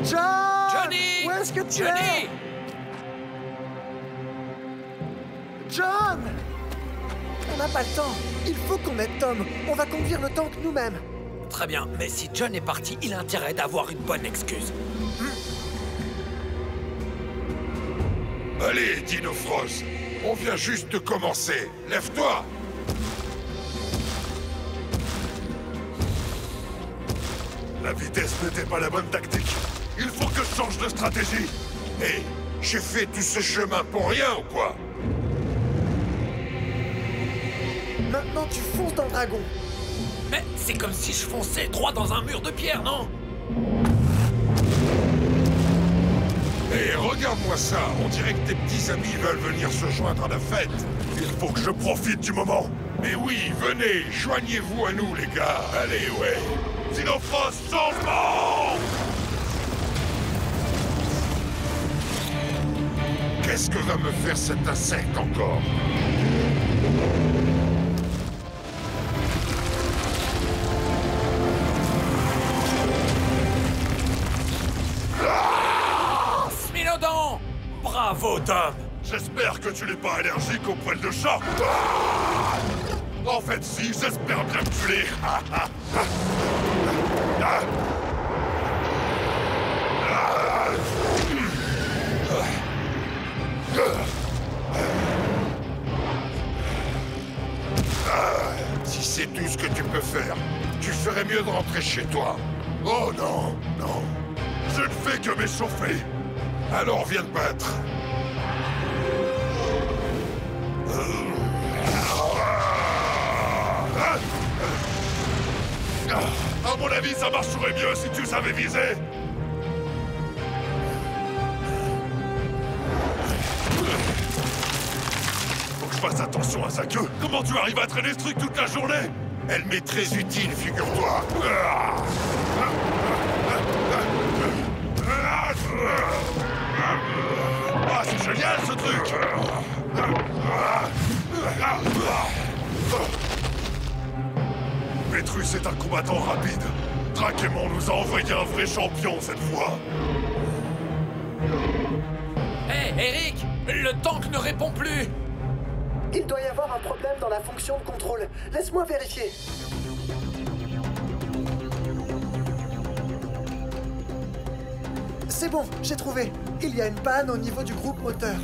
John! Johnny! Où est-ce que tu Johnny! es? John! On n'a pas le temps. Il faut qu'on aide Tom. On va conduire le tank nous-mêmes. Très bien, mais si John est parti, il a intérêt d'avoir une bonne excuse. Allez, Dino Frost, on vient juste de commencer. Lève-toi! La vitesse n'était pas la bonne tactique. Il faut que je change de stratégie. Hé, j'ai fait tout ce chemin pour rien ou quoi? Maintenant, tu fonces dans le dragon. Mais c'est comme si je fonçais droit dans un mur de pierre, non? Hé, regarde-moi ça. On dirait que tes petits amis veulent venir se joindre à la fête. Il faut que je profite du moment. Mais oui, venez, joignez-vous à nous, les gars. Allez, ouais. Dino Frost, changement! Qu'est-ce que va me faire cet insecte encore? Smilodon! Bravo, Tom! J'espère que tu n'es pas allergique aux poils de chat. Ah! En fait, si, j'espère bien que tu l'es. Ah, ah, ah. Ah. Si c'est tout ce que tu peux faire, tu ferais mieux de rentrer chez toi. Oh non, non. Je ne fais que m'échauffer. Alors viens te battre. À mon avis, ça marcherait mieux si tu savais viser. Faut que je fasse attention à sa queue. Comment tu arrives à traîner ce truc toute la journée? Elle m'est très utile, figure-toi. Ah, c'est génial, ce truc! Petrus est un combattant rapide. Drakemon nous a envoyé un vrai champion cette fois. Hé, Eric! Le tank ne répond plus! Il doit y avoir un problème dans la fonction de contrôle. Laisse-moi vérifier. C'est bon, j'ai trouvé. Il y a une panne au niveau du groupe moteur.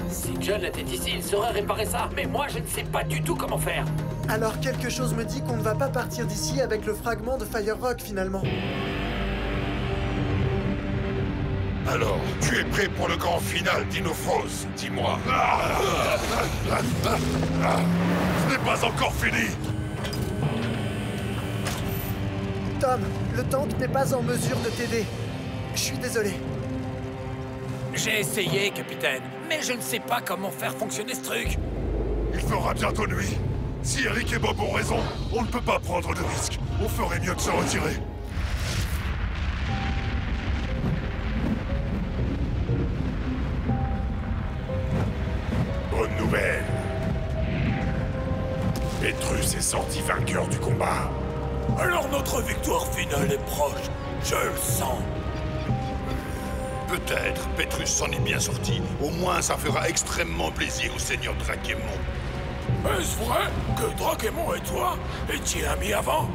Si John était ici, il saurait réparer ça, mais moi je ne sais pas du tout comment faire. Alors quelque chose me dit qu'on ne va pas partir d'ici avec le fragment de Fire Rock finalement. Alors, tu es prêt pour le grand final, Dino Frost? Dis-moi. Ce n'est pas encore fini. Tom, le tank n'est pas en mesure de t'aider. Je suis désolé. J'ai essayé, capitaine, mais je ne sais pas comment faire fonctionner ce truc. Il fera bientôt nuit. Si Eric et Bob ont raison, on ne peut pas prendre de risques. On ferait mieux de se retirer. Bonne nouvelle. Petrus est sorti vainqueur du combat. Alors notre victoire finale est proche. Je le sens. Peut-être. Petrus s'en est bien sorti. Au moins, ça fera extrêmement plaisir au seigneur Drakemon. Est-ce vrai que Drakemon et toi étiez amis avant?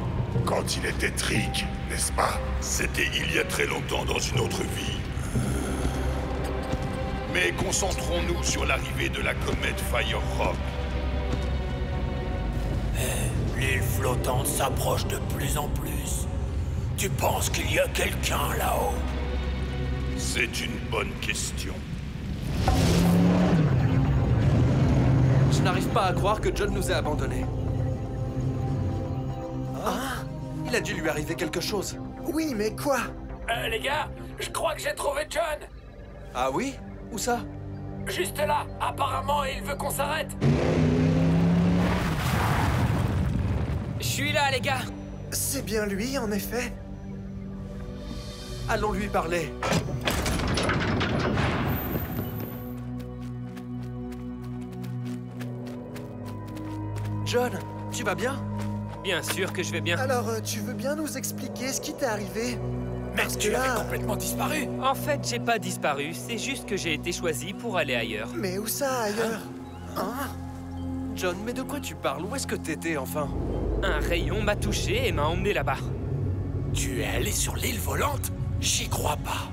Quand il était Trick, n'est-ce pas? C'était il y a très longtemps dans une autre vie. Mais concentrons-nous sur l'arrivée de la comète Fire Rock. L'île flottante s'approche de plus en plus. Tu penses qu'il y a quelqu'un là-haut? C'est une bonne question. Je n'arrive pas à croire que John nous a abandonnés. Ah! Il a dû lui arriver quelque chose. Oui, mais quoi? Les gars, je crois que j'ai trouvé John. Ah oui? Où ça? Juste là. Apparemment, il veut qu'on s'arrête. Je suis là, les gars. C'est bien lui, en effet. Allons lui parler. John, tu vas bien? Bien sûr que je vais bien. Alors, tu veux bien nous expliquer ce qui t'est arrivé? parce que tu avais là... complètement disparu. En fait, j'ai pas disparu, c'est juste que j'ai été choisi pour aller ailleurs. Mais où ça, ailleurs? Hein? John, mais de quoi tu parles? Où est-ce que t'étais, enfin? Un rayon m'a touché et m'a emmené là-bas. Tu es allé sur l'île volante? J'y crois pas.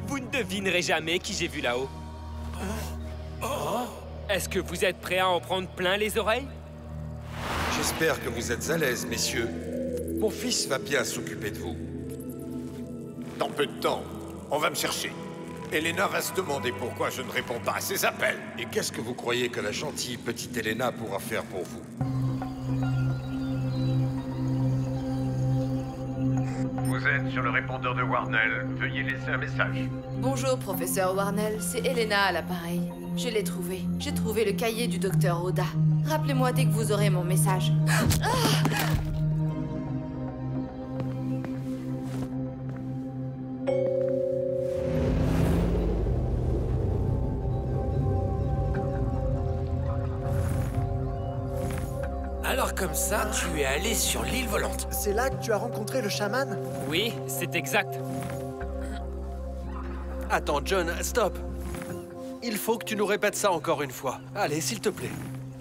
Vous ne devinerez jamais qui j'ai vu là-haut. Est-ce que vous êtes prêts à en prendre plein les oreilles? J'espère que vous êtes à l'aise, messieurs. Mon fils va bien s'occuper de vous. Dans peu de temps, on va me chercher. Elena va se demander pourquoi je ne réponds pas à ses appels. Et qu'est-ce que vous croyez que la gentille petite Elena pourra faire pour vous? Vous êtes sur le répondeur de Warnell. Veuillez laisser un message. Bonjour, professeur Warnell. C'est Elena à l'appareil. Je l'ai trouvé. J'ai trouvé le cahier du docteur Oda. Rappelez-moi dès que vous aurez mon message. Alors comme ça, tu es allé sur l'île volante. C'est là que tu as rencontré le chaman? Oui, c'est exact. Attends, John, stop. Il faut que tu nous répètes ça encore une fois. Allez, s'il te plaît.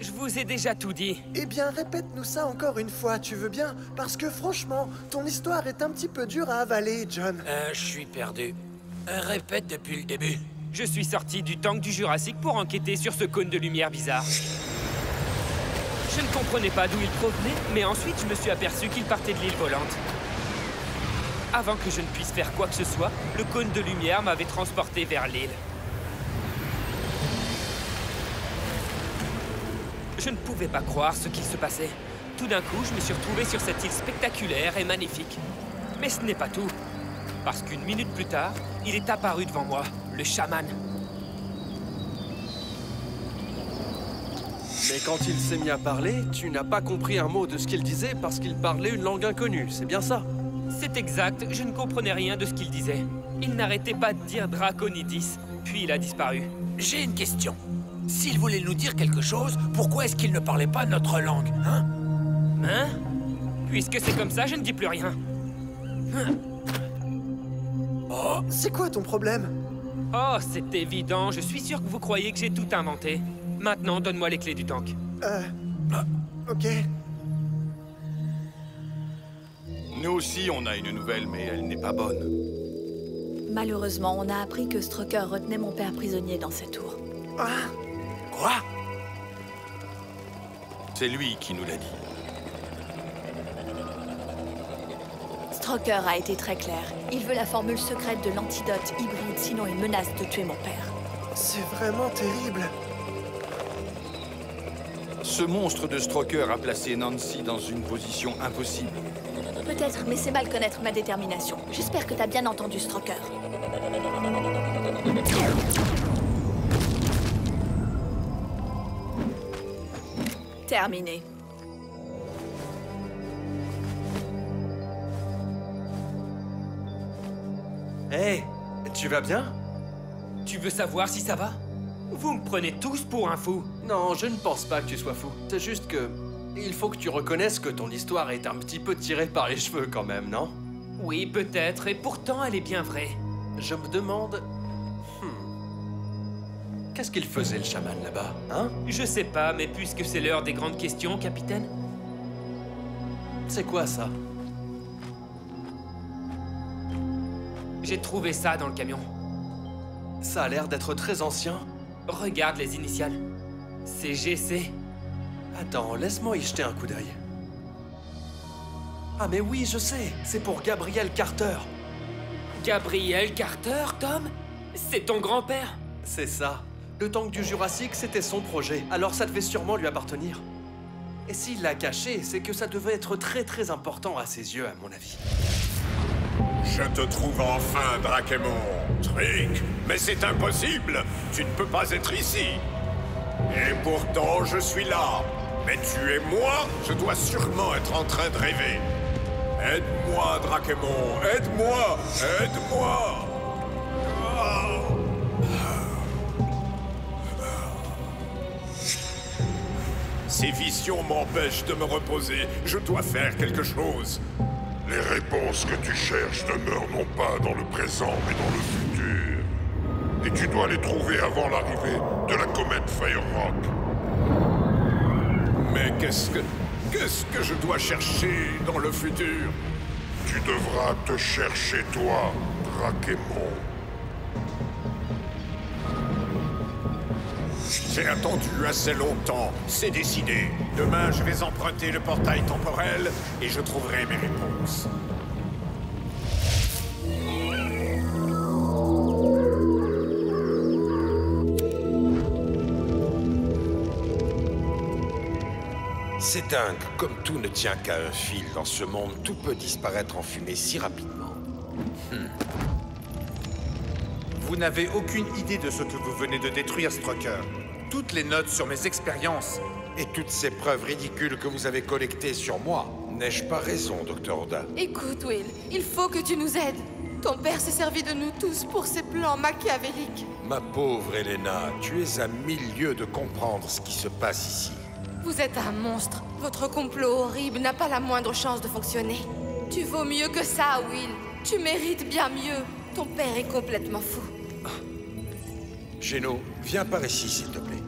Je vous ai déjà tout dit. Eh bien, répète-nous ça encore une fois, tu veux bien? Parce que franchement, ton histoire est un petit peu dure à avaler, John. Je suis perdu. Répète depuis le début. Je suis sorti du tank du Jurassique pour enquêter sur ce cône de lumière bizarre. Je ne comprenais pas d'où il provenait, mais ensuite je me suis aperçu qu'il partait de l'île volante. Avant que je ne puisse faire quoi que ce soit, le cône de lumière m'avait transporté vers l'île. Je ne pouvais pas croire ce qu'il se passait. Tout d'un coup, je me suis retrouvé sur cette île spectaculaire et magnifique. Mais ce n'est pas tout. Parce qu'une minute plus tard, il est apparu devant moi, le chaman. Mais quand il s'est mis à parler, tu n'as pas compris un mot de ce qu'il disait parce qu'il parlait une langue inconnue, c'est bien ça? C'est exact, je ne comprenais rien de ce qu'il disait. Il n'arrêtait pas de dire Draconidis, puis il a disparu. J'ai une question. S'il voulait nous dire quelque chose, pourquoi est-ce qu'il ne parlait pas notre langue, hein? Hein? Puisque c'est comme ça, je ne dis plus rien. Oh, C'est quoi ton problème? Oh, c'est évident, je suis sûr que vous croyez que j'ai tout inventé. Maintenant, donne-moi les clés du tank. Ok. Nous aussi, on a une nouvelle, mais elle n'est pas bonne. Malheureusement, on a appris que Strucker retenait mon père prisonnier dans cette tour. Ah, quoi? C'est lui qui nous l'a dit. Strucker a été très clair. Il veut la formule secrète de l'antidote hybride, sinon il menace de tuer mon père. c'est vraiment terrible. Ce monstre de Strucker a placé Nancy dans une position impossible. Peut-être, mais c'est mal connaître ma détermination. J'espère que t'as bien entendu Strucker. Terminé. Hé, tu vas bien? Tu veux savoir si ça va? Vous me prenez tous pour un fou. Non, je ne pense pas que tu sois fou. C'est juste que... il faut que tu reconnaisses que ton histoire est un petit peu tirée par les cheveux quand même, non? Oui, peut-être, et pourtant elle est bien vraie. Je me demande... Qu'est-ce qu'il faisait le chaman là-bas, hein? Je sais pas, mais puisque c'est l'heure des grandes questions, capitaine. C'est quoi ça? J'ai trouvé ça dans le camion. Ça a l'air d'être très ancien. Regarde les initiales. C'est GC. Attends, laisse-moi y jeter un coup d'œil. Ah mais oui, je sais, c'est pour Gabriel Carter. Gabriel Carter, Tom? C'est ton grand-père? C'est ça. Le tank du Jurassique, c'était son projet, alors ça devait sûrement lui appartenir. Et s'il l'a caché, c'est que ça devait être très important à ses yeux, à mon avis. Je te trouve enfin, Drakemon. Trick, mais c'est impossible. Tu ne peux pas être ici. Et pourtant, je suis là. Mais tu es moi, je dois sûrement être en train de rêver. Aide-moi, Drakemon, aide-moi, aide-moi. Ces visions m'empêchent de me reposer. Je dois faire quelque chose. Les réponses que tu cherches demeurent non pas dans le présent, mais dans le futur. Et tu dois les trouver avant l'arrivée de la comète Firehawk. Mais qu'est-ce que je dois chercher dans le futur? Tu devras te chercher toi, Drakemon. J'ai attendu assez longtemps, c'est décidé. Demain, je vais emprunter le portail temporel et je trouverai mes réponses. C'est dingue, comme tout ne tient qu'à un fil dans ce monde, tout peut disparaître en fumée si rapidement. Vous n'avez aucune idée de ce que vous venez de détruire, Strucker. Toutes les notes sur mes expériences. Et toutes ces preuves ridicules que vous avez collectées sur moi. N'ai-je pas raison, Dr. Oda? Écoute, Will, il faut que tu nous aides. Ton père s'est servi de nous tous pour ses plans machiavéliques. Ma pauvre Elena, tu es à 1000 lieues de comprendre ce qui se passe ici. Vous êtes un monstre. Votre complot horrible n'a pas la moindre chance de fonctionner. Tu vaux mieux que ça, Will. Tu mérites bien mieux. Ton père est complètement fou. Geno, viens par ici, s'il te plaît.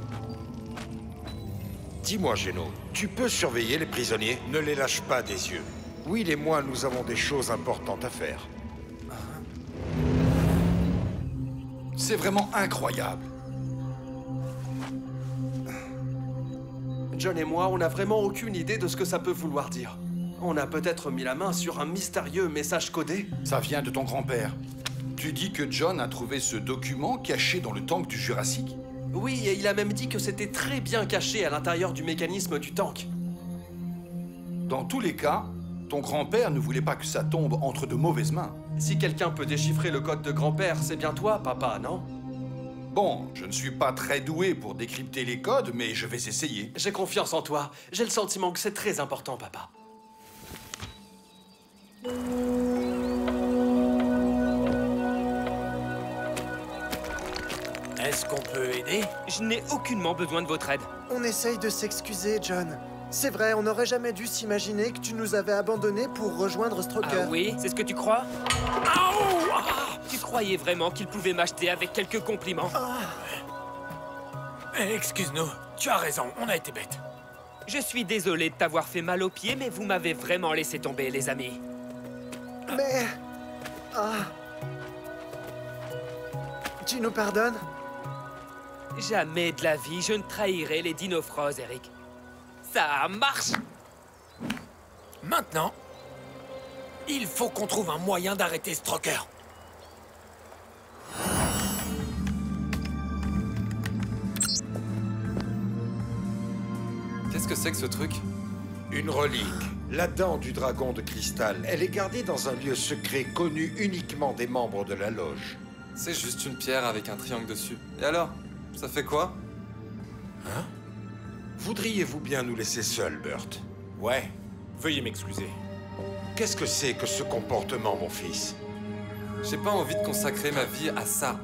Dis-moi, Geno, tu peux surveiller les prisonniers? Ne les lâche pas des yeux. Will et moi, nous avons des choses importantes à faire. C'est vraiment incroyable. John et moi, on n'a vraiment aucune idée de ce que ça peut vouloir dire. On a peut-être mis la main sur un mystérieux message codé. Ça vient de ton grand-père. Tu dis que John a trouvé ce document caché dans le tank du Jurassique? Oui, et il a même dit que c'était très bien caché à l'intérieur du mécanisme du tank. Dans tous les cas, ton grand-père ne voulait pas que ça tombe entre de mauvaises mains. Si quelqu'un peut déchiffrer le code de grand-père, c'est bien toi, papa, non? Bon, je ne suis pas très doué pour décrypter les codes, mais je vais essayer. J'ai confiance en toi. J'ai le sentiment que c'est très important, papa. Est-ce qu'on peut aider? Je n'ai aucunement besoin de votre aide. On essaye de s'excuser, John. C'est vrai, on n'aurait jamais dû s'imaginer que tu nous avais abandonnés pour rejoindre Strucker. Ah oui? C'est ce que tu crois? Aouh! Ah! Tu croyais vraiment qu'il pouvait m'acheter avec quelques compliments? Excuse-nous, tu as raison, on a été bêtes. Je suis désolé de t'avoir fait mal aux pieds, mais vous m'avez vraiment laissé tomber, les amis. Mais... Tu nous pardonnes? Jamais de la vie, je ne trahirai les Dinofros, Eric. Ça marche! Maintenant, il faut qu'on trouve un moyen d'arrêter Strucker. Qu'est-ce que c'est que ce truc? Une relique, la dent du dragon de cristal. Elle est gardée dans un lieu secret connu uniquement des membres de la loge. C'est juste une pierre avec un triangle dessus. Et alors? Ça fait quoi? Hein? Voudriez-vous bien nous laisser seuls, Burt? Ouais, veuillez m'excuser. Qu'est-ce que c'est que ce comportement, mon fils? J'ai pas envie de consacrer ma vie à ça.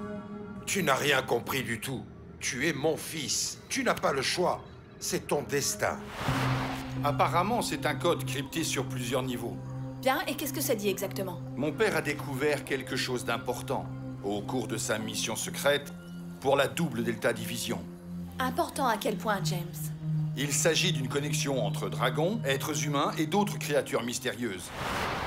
Tu n'as rien compris du tout. Tu es mon fils. Tu n'as pas le choix. C'est ton destin. Apparemment, c'est un code crypté sur plusieurs niveaux. Bien, et qu'est-ce que ça dit exactement? Mon père a découvert quelque chose d'important au cours de sa mission secrète pour la double Delta Division. Important à quel point, James? Il s'agit d'une connexion entre dragons, êtres humains et d'autres créatures mystérieuses.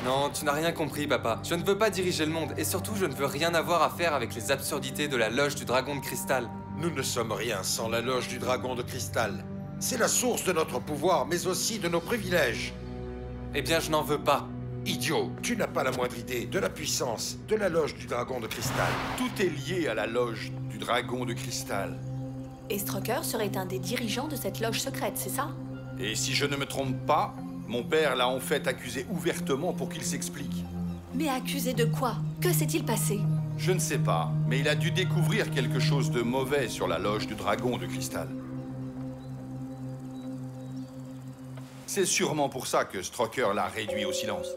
Non, tu n'as rien compris, papa. Je ne veux pas diriger le monde, et surtout, je ne veux rien avoir à faire avec les absurdités de la loge du dragon de cristal. Nous ne sommes rien sans la loge du dragon de cristal. C'est la source de notre pouvoir, mais aussi de nos privilèges. Eh bien, je n'en veux pas. Idiot, tu n'as pas la moindre idée de la puissance de la loge du dragon de cristal. Tout est lié à la loge du dragon de cristal. Et Strucker serait un des dirigeants de cette loge secrète, c'est ça? Et si je ne me trompe pas, mon père l'a en fait accusé ouvertement pour qu'il s'explique. Mais accusé de quoi? Que s'est-il passé? Je ne sais pas, mais il a dû découvrir quelque chose de mauvais sur la loge du dragon de cristal. C'est sûrement pour ça que Strucker l'a réduit au silence.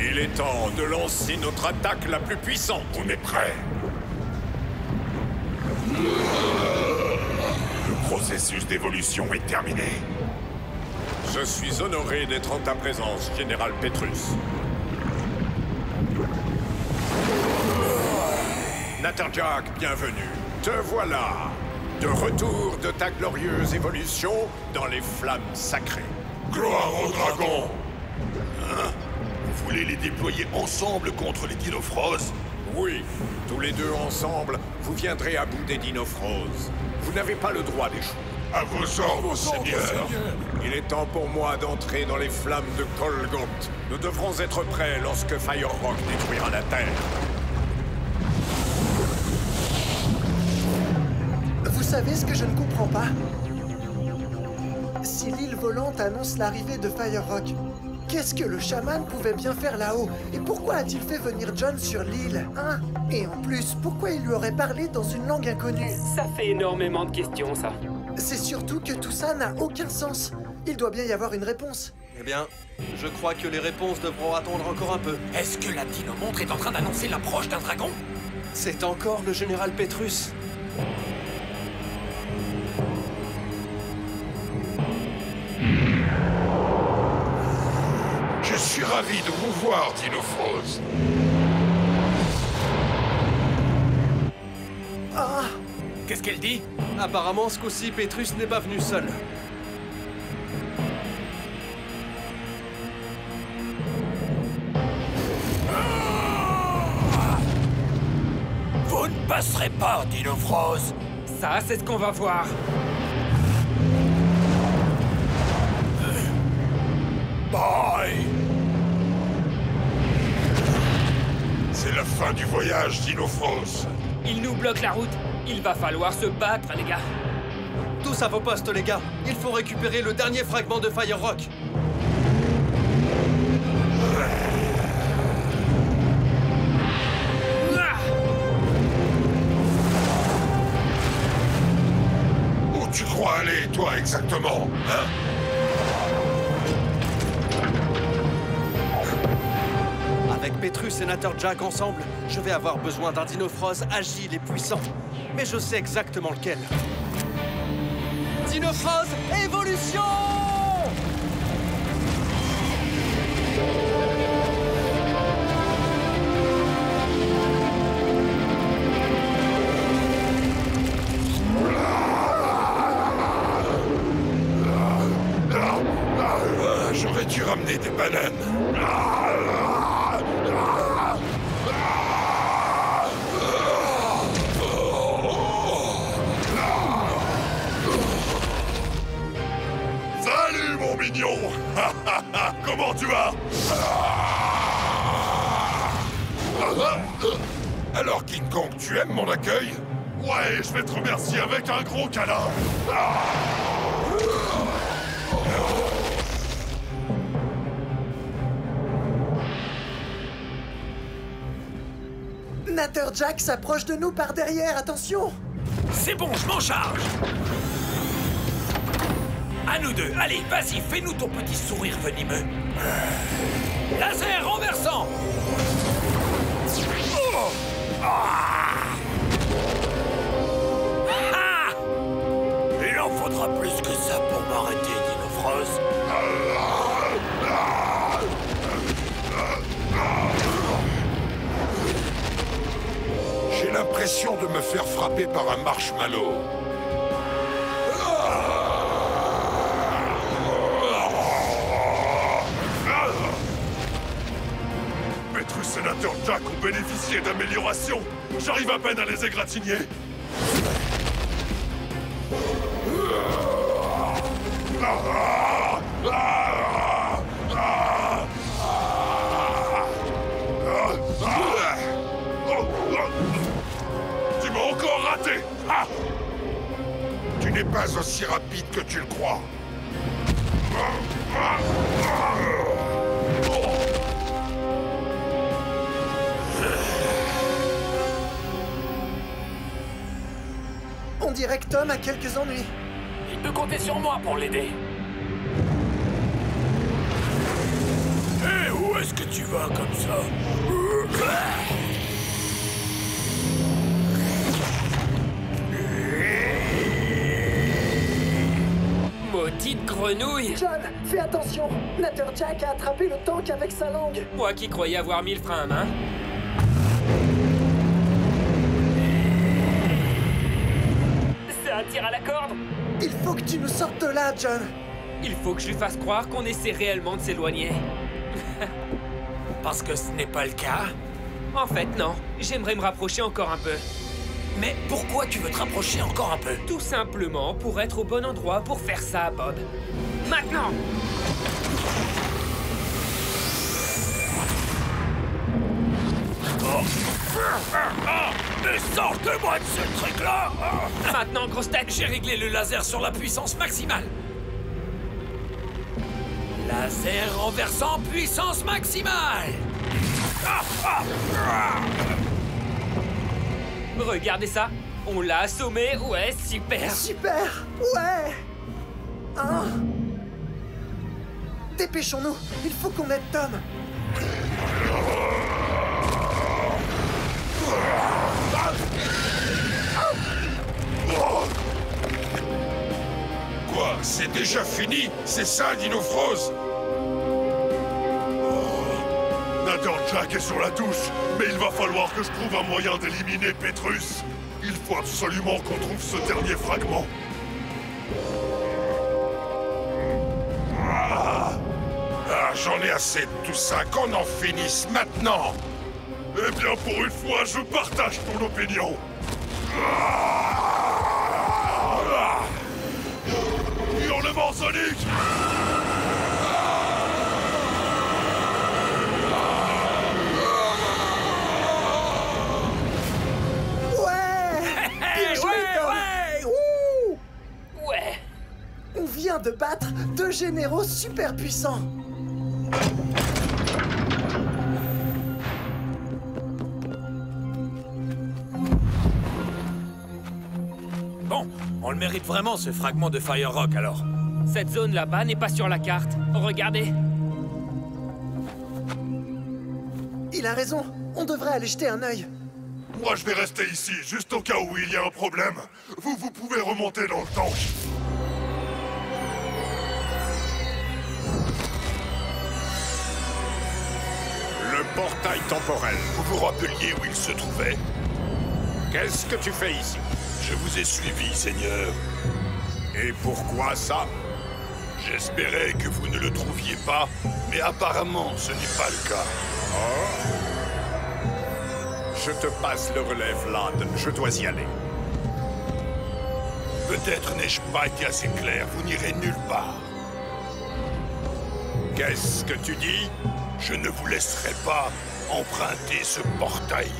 Il est temps de lancer notre attaque la plus puissante. On est prêt. Le processus d'évolution est terminé. Je suis honoré d'être en ta présence, Général Petrus. Natterjack, bienvenue. Te voilà. De retour de ta glorieuse évolution dans les flammes sacrées. Gloire au dragon! Hein? Vous voulez les déployer ensemble contre les Dinofros? Oui, tous les deux ensemble, vous viendrez à bout des Dinofros. Vous n'avez pas le droit d'échouer. À vos ordres, Seigneur. Il est temps pour moi d'entrer dans les flammes de Kolgoth. Nous devrons être prêts lorsque Firerock détruira la Terre. Vous savez ce que je ne comprends pas? Si l'île volante annonce l'arrivée de Firerock, qu'est-ce que le chaman pouvait bien faire là-haut? Et pourquoi a-t-il fait venir John sur l'île, hein? Et en plus, pourquoi il lui aurait parlé dans une langue inconnue? Ça fait énormément de questions, ça. C'est surtout que tout ça n'a aucun sens. Il doit bien y avoir une réponse. Eh bien, je crois que les réponses devront attendre encore un peu. Est-ce que la Dino-montre est en train d'annoncer l'approche d'un dragon? C'est encore le général Petrus. Je suis ravi de vous voir, Dinofros. Ah! Qu'est-ce qu'elle dit? Apparemment, ce coup-ci, Petrus n'est pas venu seul. Vous ne passerez pas, Dinofros. Ça, c'est ce qu'on va voir. Bye! C'est la fin du voyage, Dinofros. Il nous bloque la route. Il va falloir se battre, les gars. Tous à vos postes, les gars. Il faut récupérer le dernier fragment de Firerock. Où tu crois aller, toi, exactement, hein? Avec Petrus et Natterjack ensemble, je vais avoir besoin d'un Dinofros agile et puissant. Mais je sais exactement lequel. Dinofros Évolution! J'aurais dû ramener des bananes. Salut, mon mignon. Comment tu vas? Alors, King Kong, tu aimes mon accueil? Ouais, je vais te remercier avec un gros câlin. Natterjack s'approche de nous par derrière, attention! C'est bon, je m'en charge. À nous deux. Allez, vas-y, fais-nous ton petit sourire venimeux. Laser renversant. Oh ah. Ah. Il en faudra plus que ça pour m'arrêter, Dinofros. J'ai l'impression de me faire frapper par un marshmallow. Petrus et Natterjack ont bénéficié d'améliorations. J'arrive à peine à les égratigner. Tu m'as encore raté. Ah! Tu n'es pas aussi rapide que tu le crois. On dirait que Tom a quelques ennuis. Il peut compter sur moi pour l'aider. Hé, où est-ce que tu vas comme ça? petite grenouille! John, fais attention. Natterjack a attrapé le tank avec sa langue. Moi qui croyais avoir mis le frein à main. C'est un tir à la corde! Il faut que tu nous sortes de là, John. Il faut que je lui fasse croire qu'on essaie réellement de s'éloigner. Parce que ce n'est pas le cas. En fait, non. J'aimerais me rapprocher encore un peu. Mais pourquoi tu veux te rapprocher encore un peu? Tout simplement pour être au bon endroit pour faire ça, Bob. Maintenant! Mais sortez-moi de ce truc-là! Maintenant, grosse tête! J'ai réglé le laser sur la puissance maximale. Laser renversant puissance maximale! Regardez ça! On l'a assommé, ouais, super! Super! Ouais! Hein? Dépêchons-nous! Il faut qu'on aide Tom! Quoi? C'est déjà fini? C'est ça, Dino Froze? Natterjack est sur la touche, mais il va falloir que je trouve un moyen d'éliminer Petrus. Il faut absolument qu'on trouve ce dernier fragment. J'en ai assez de tout ça, qu'on en finisse maintenant. Eh bien, pour une fois, je partage ton opinion. Hurlement Sonic! Ouais! On vient de battre deux généraux super puissants. Bon, on le mérite vraiment, ce fragment de Fire Rock, alors. Cette zone là-bas n'est pas sur la carte. Regardez! Il a raison. On devrait aller jeter un œil. Moi, je vais rester ici, juste au cas où il y a un problème. Vous pouvez remonter dans le tank. Le portail temporel. Vous vous rappeliez où il se trouvait? Qu'est-ce que tu fais ici? Je vous ai suivi, Seigneur. Et pourquoi ça? J'espérais que vous ne le trouviez pas, mais apparemment, ce n'est pas le cas. Oh. Je te passe le relais, Vlad. Je dois y aller. Peut-être n'ai-je pas été assez clair. Vous n'irez nulle part. Qu'est-ce que tu dis? Je ne vous laisserai pas emprunter ce portail.